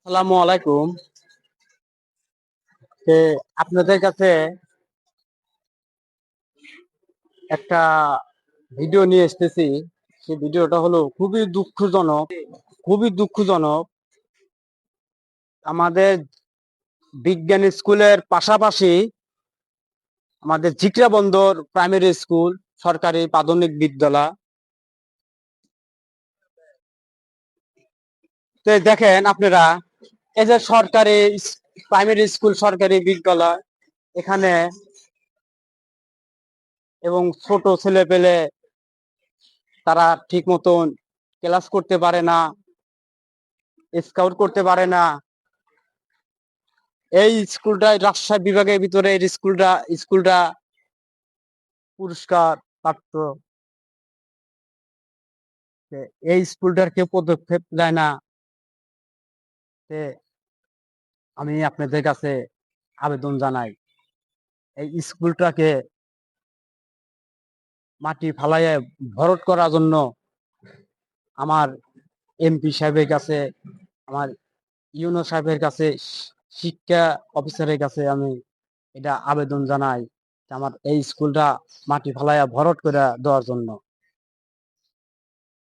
আসসালামু আলাইকুম। তে আপনাদের কাছে একটা ভিডিও নিয়ে এসেছি। সেই ভিডিওটা হলো খুবই দুঃখজনক। আমাদের বিজ্ঞান স্কুলের পাশাপাশি আমাদের জিকরা বন্দর প্রাইমারি স্কুল সরকারি প্রাথমিক বিদ্যালয়। তো দেখেন আপনারা, এই যে সরকারি প্রাইমারি স্কুল সরকারি বিদ্যালয়, এখানে এবং ছোট ছেলে পেলে তারা ঠিক মতন ক্লাস করতে পারে না, স্কাউট করতে পারে না। এই স্কুলটা রাজশাহী বিভাগের ভিতরে এই স্কুলটা পুরস্কার প্রাপ্ত। এই স্কুলটার কেউ পদক্ষেপ নেয় না। আমি আপনাদের কাছে আবেদন জানাই, এই স্কুলটাকে মাটি ফালাইয়ে ভরট করার জন্য আমার এমপি সাহেবের কাছে, আমার ইউনো সাহেবের কাছে, শিক্ষা অফিসারের কাছে আমি এটা আবেদন জানাই, আমার এই স্কুলটা মাটি ফালাইয়া ভরট করে দেওয়ার জন্য।